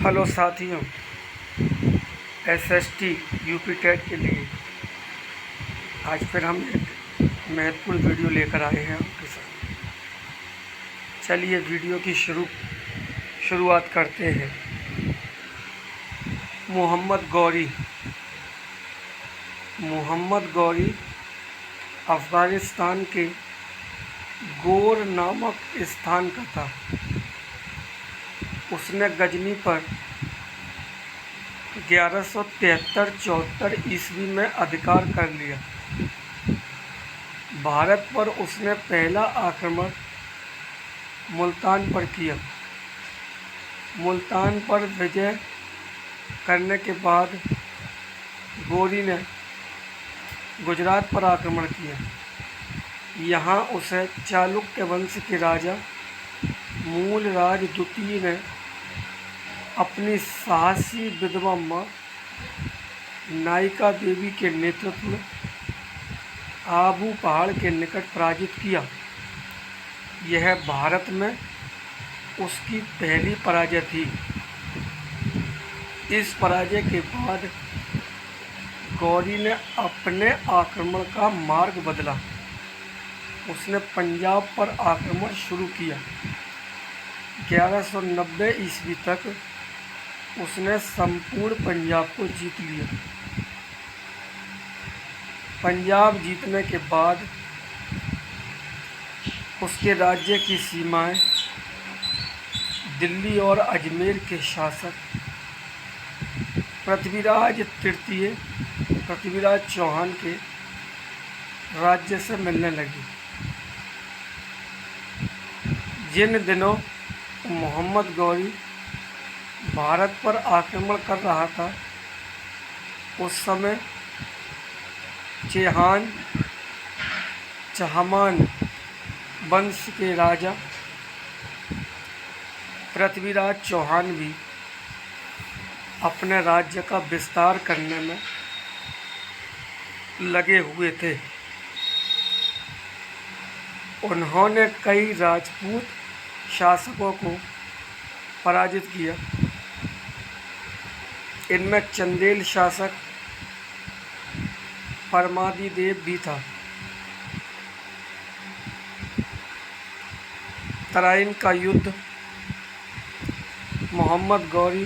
Hello साथियों, SST UP TET के लिए आज फिर हम एक महत्वपूर्ण वीडियो लेकर आए हैं आपके साथ। चलिए वीडियो की शुरुआत करते हैं। मोहम्मद गौरी अफ़गानिस्तान के गोर नामक स्थान का था। उसने गजनी पर 1173-74 ईस्वी में अधिकार कर लिया। भारत पर उसने पहला आक्रमण मुल्तान पर किया। मुल्तान पर विजय करने के बाद गौरी ने गुजरात पर आक्रमण किया। यहाँ उसे चालुक्य वंश के राजा मूलराज द्वितीय ने अपनी साहसी विधवा माँ नायिका देवी के नेतृत्व में आबू पहाड़ के निकट पराजित किया। यह भारत में उसकी पहली पराजय थी। इस पराजय के बाद गौरी ने अपने आक्रमण का मार्ग बदला। उसने पंजाब पर आक्रमण शुरू किया। 1190 ईस्वी तक उसने संपूर्ण पंजाब को जीत लिया। पंजाब जीतने के बाद उसके राज्य की सीमाएं दिल्ली और अजमेर के शासक पृथ्वीराज चौहान के राज्य से मिलने लगी। जिन दिनों मोहम्मद गौरी भारत पर आक्रमण कर रहा था, उस समय चहमान वंश के राजा पृथ्वीराज चौहान भी अपने राज्य का विस्तार करने में लगे हुए थे। उन्होंने कई राजपूत शासकों को पराजित किया। इनमें चंदेल शासक परमादिदेव भी था। तराइन का युद्ध मोहम्मद गौरी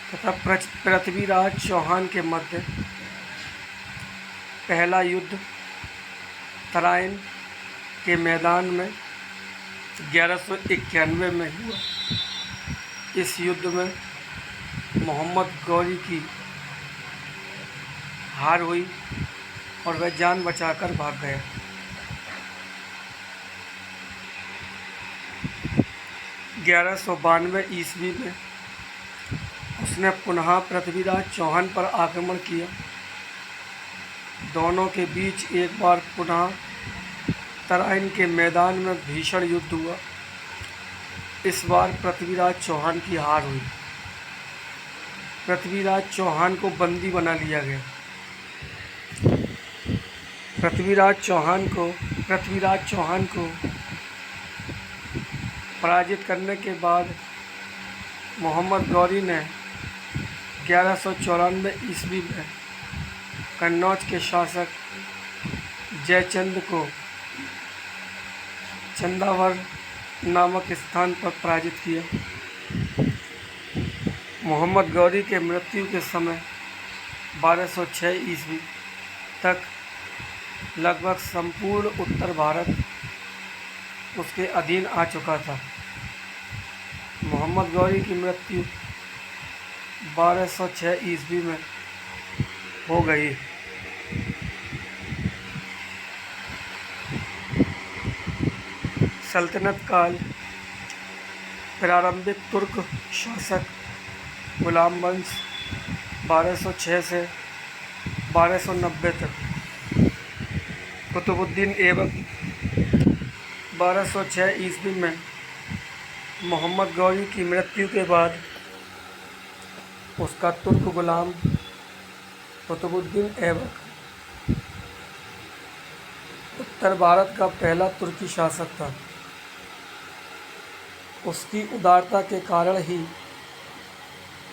तथा पृथ्वीराज चौहान के मध्य पहला युद्ध तराइन के मैदान में 1191 में हुआ। इस युद्ध में मोहम्मद गौरी की हार हुई और वह जान बचाकर भाग गया। 1192 ईस्वी में उसने पुनः पृथ्वीराज चौहान पर आक्रमण किया। दोनों के बीच एक बार पुनः तराइन के मैदान में भीषण युद्ध हुआ। इस बार पृथ्वीराज चौहान की हार हुई। पृथ्वीराज चौहान को बंदी बना लिया गया। पृथ्वीराज चौहान को पराजित करने के बाद मोहम्मद गौरी ने 1194 ईस्वी में कन्नौज के शासक जयचंद को चंदावर नामक स्थान पर पराजित किया। मोहम्मद गौरी के मृत्यु के समय 1206 ईस्वी तक लगभग संपूर्ण उत्तर भारत उसके अधीन आ चुका था। मोहम्मद गौरी की मृत्यु 1206 ईस्वी में हो गई। सल्तनत काल प्रारंभिक तुर्क शासक गुलाम वंश 1206 से 1290 तक। कुतुबुद्दीन ऐबक 1206 ईस्वी में मोहम्मद गौरी की मृत्यु के बाद उसका तुर्क गुलाम कुतुबुद्दीन ऐबक उत्तर भारत का पहला तुर्की शासक था। उसकी उदारता के कारण ही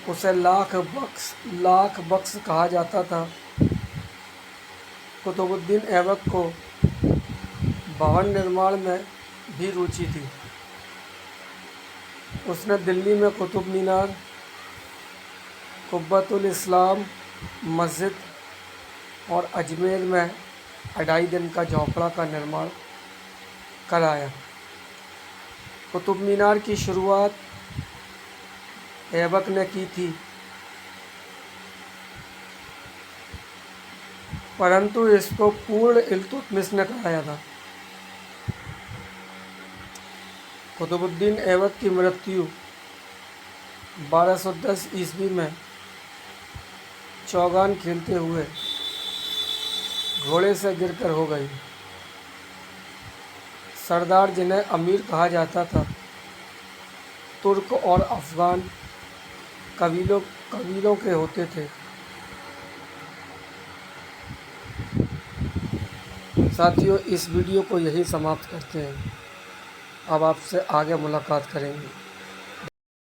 उसे लाख बख्श कहा जाता था। कुतुबुद्दीन ऐबक को भवन निर्माण में भी रुचि थी। उसने दिल्ली में कुतुब मीनार, कुब्बतुल इस्लाम मस्जिद और अजमेर में 2.5 दिन का झोपड़ा का निर्माण कराया। कुतुब मीनार की शुरुआत ऐबक ने की थी, परंतु इसको पूर्ण इल्तुतमिश ने कराया था। कुतुबुद्दीन ऐबक की मृत्यु 1210 ईस्वी में चौगान खेलते हुए घोड़े से गिरकर हो गई। सरदार, जिन्हें अमीर कहा जाता था, तुर्क और अफ़गान कबीलों के होते थे। साथियों, इस वीडियो को यही समाप्त करते हैं। अब आपसे आगे मुलाकात करेंगे।